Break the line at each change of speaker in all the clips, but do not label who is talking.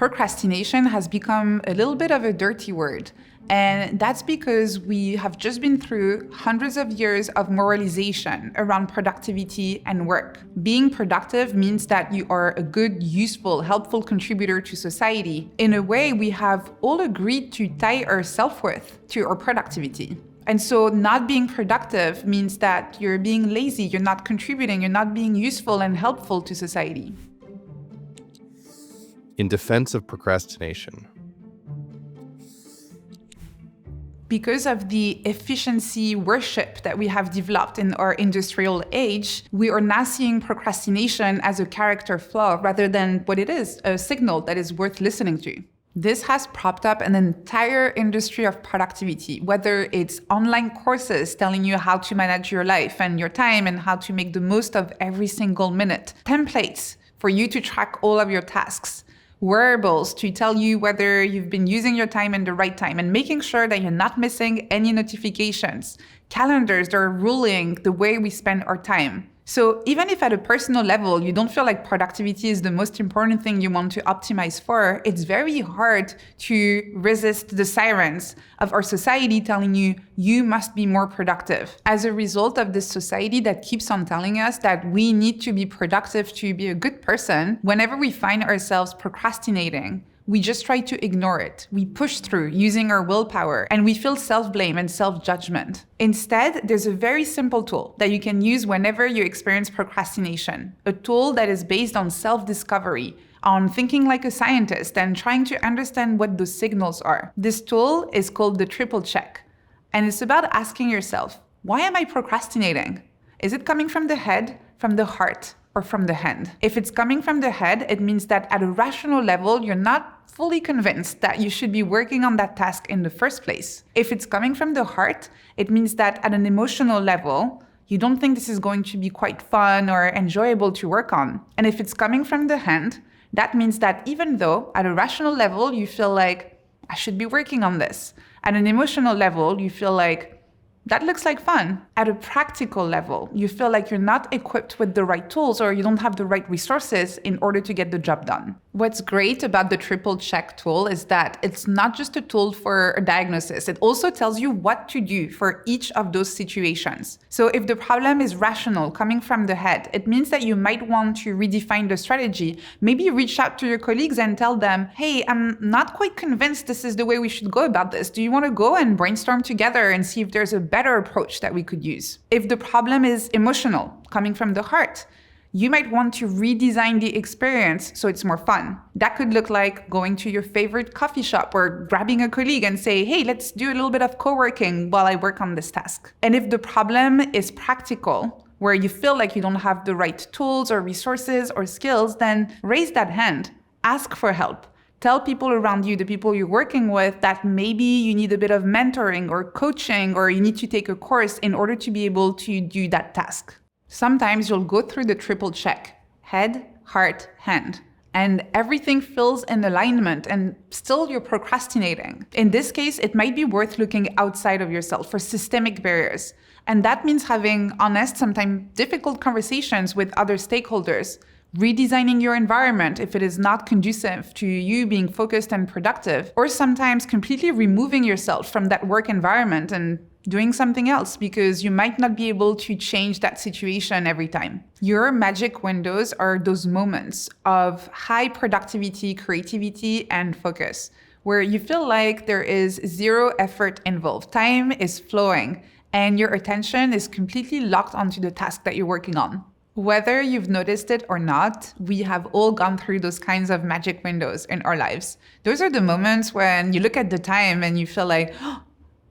procrastination has become a little bit of a dirty word. And that's because we have just been through hundreds of years of moralization around productivity and work. Being productive means that you are a good, useful, helpful contributor to society. In a way, we have all agreed to tie our self-worth to our productivity. And so not being productive means that you're being lazy, you're not contributing, you're not being useful and helpful to society.
In defense of procrastination.
Because of the efficiency worship that we have developed in our industrial age, we are now seeing procrastination as a character flaw rather than what it is, a signal that is worth listening to. This has propped up an entire industry of productivity, whether it's online courses telling you how to manage your life and your time and how to make the most of every single minute, templates for you to track all of your tasks, wearables to tell you whether you've been using your time in the right time and making sure that you're not missing any notifications, calendars that are ruling the way we spend our time. So even if at a personal level, you don't feel like productivity is the most important thing you want to optimize for, it's very hard to resist the sirens of our society telling you, you must be more productive. As a result of this society that keeps on telling us that we need to be productive to be a good person, whenever we find ourselves procrastinating, we just try to ignore it. We push through using our willpower and we feel self-blame and self-judgment. Instead, there's a very simple tool that you can use whenever you experience procrastination. A tool that is based on self-discovery, on thinking like a scientist and trying to understand what those signals are. This tool is called the triple check. And it's about asking yourself, why am I procrastinating? Is it coming from the head, from the heart, or from the hand? If it's coming from the head, it means that at a rational level, you're not fully convinced that you should be working on that task in the first place. If it's coming from the heart, it means that at an emotional level, you don't think this is going to be quite fun or enjoyable to work on. And if it's coming from the hand, that means that even though at a rational level, you feel like, I should be working on this, at an emotional level, you feel like, that looks like fun. At a practical level, you feel like you're not equipped with the right tools or you don't have the right resources in order to get the job done. What's great about the triple check tool is that it's not just a tool for a diagnosis. It also tells you what to do for each of those situations. So if the problem is rational, coming from the head, it means that you might want to redefine the strategy. Maybe reach out to your colleagues and tell them, hey, I'm not quite convinced this is the way we should go about this. Do you want to go and brainstorm together and see if there's a better approach that we could use? If the problem is emotional, coming from the heart, you might want to redesign the experience so it's more fun. That could look like going to your favorite coffee shop or grabbing a colleague and say, hey, let's do a little bit of co-working while I work on this task. And if the problem is practical, where you feel like you don't have the right tools or resources or skills, then raise that hand, ask for help. Tell people around you, the people you're working with, that maybe you need a bit of mentoring or coaching, or you need to take a course in order to be able to do that task. Sometimes you'll go through the triple check, head, heart, hand, and everything feels in alignment and still you're procrastinating. In this case, it might be worth looking outside of yourself for systemic barriers. And that means having honest, sometimes difficult conversations with other stakeholders, redesigning your environment if it is not conducive to you being focused and productive, or sometimes completely removing yourself from that work environment and doing something else because you might not be able to change that situation every time. Your magic windows are those moments of high productivity, creativity, and focus, where you feel like there is zero effort involved. Time is flowing and your attention is completely locked onto the task that you're working on. Whether you've noticed it or not, we have all gone through those kinds of magic windows in our lives. Those are the moments when you look at the time and you feel like, oh,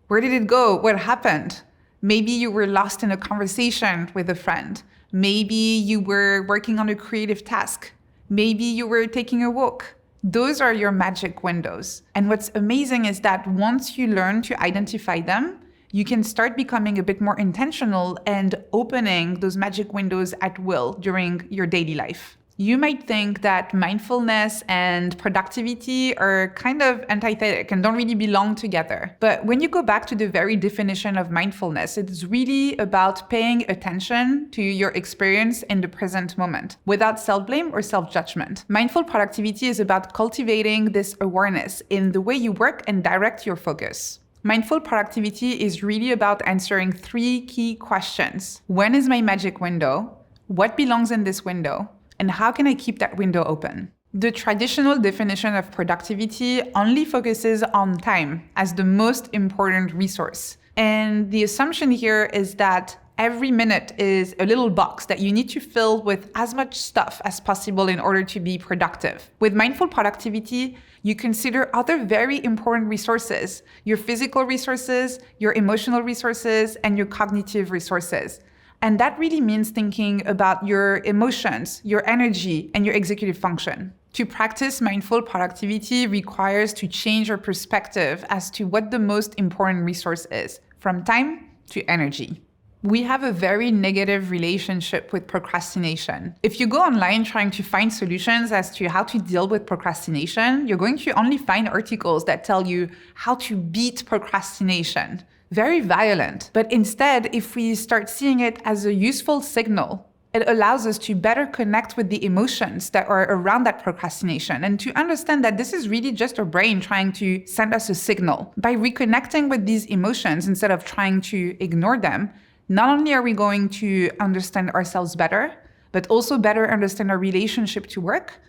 where did it go? What happened? Maybe you were lost in a conversation with a friend. Maybe you were working on a creative task. Maybe you were taking a walk. Those are your magic windows. And what's amazing is that once you learn to identify them, you can start becoming a bit more intentional and opening those magic windows at will during your daily life. You might think that mindfulness and productivity are kind of antithetic and don't really belong together. But when you go back to the very definition of mindfulness, it's really about paying attention to your experience in the present moment without self-blame or self-judgment. Mindful productivity is about cultivating this awareness in the way you work and direct your focus. Mindful productivity is really about answering 3 key questions. When is my magic window? What belongs in this window? And how can I keep that window open? The traditional definition of productivity only focuses on time as the most important resource. And the assumption here is that every minute is a little box that you need to fill with as much stuff as possible in order to be productive. With mindful productivity, you consider other very important resources, your physical resources, your emotional resources, and your cognitive resources. And that really means thinking about your emotions, your energy, and your executive function. To practice mindful productivity requires to change your perspective as to what the most important resource is, from time to energy. We have a very negative relationship with procrastination. If you go online trying to find solutions as to how to deal with procrastination, you're going to only find articles that tell you how to beat procrastination. Very violent. But instead, if we start seeing it as a useful signal, it allows us to better connect with the emotions that are around that procrastination and to understand that this is really just our brain trying to send us a signal. By reconnecting with these emotions instead of trying to ignore them, not only are we going to understand ourselves better, but also better understand our relationship to work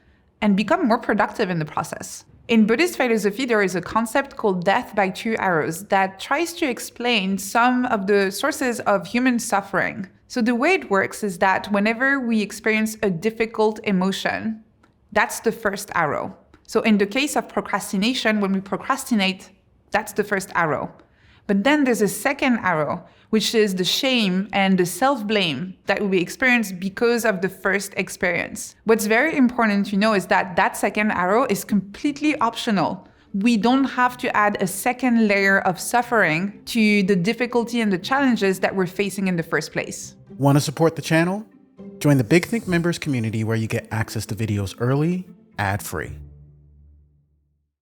and become more productive in the process. In Buddhist philosophy, there is a concept called death by 2 arrows that tries to explain some of the sources of human suffering. So the way it works is that whenever we experience a difficult emotion, that's the first arrow. So in the case of procrastination, when we procrastinate, that's the first arrow. But then there's a second arrow, which is the shame and the self-blame that we experience because of the first experience. What's very important to know is that that second arrow is completely optional. We don't have to add a second layer of suffering to the difficulty and the challenges that we're facing in the first place.
Want to support the channel? Join the Big Think members community where you get access to videos early, ad-free.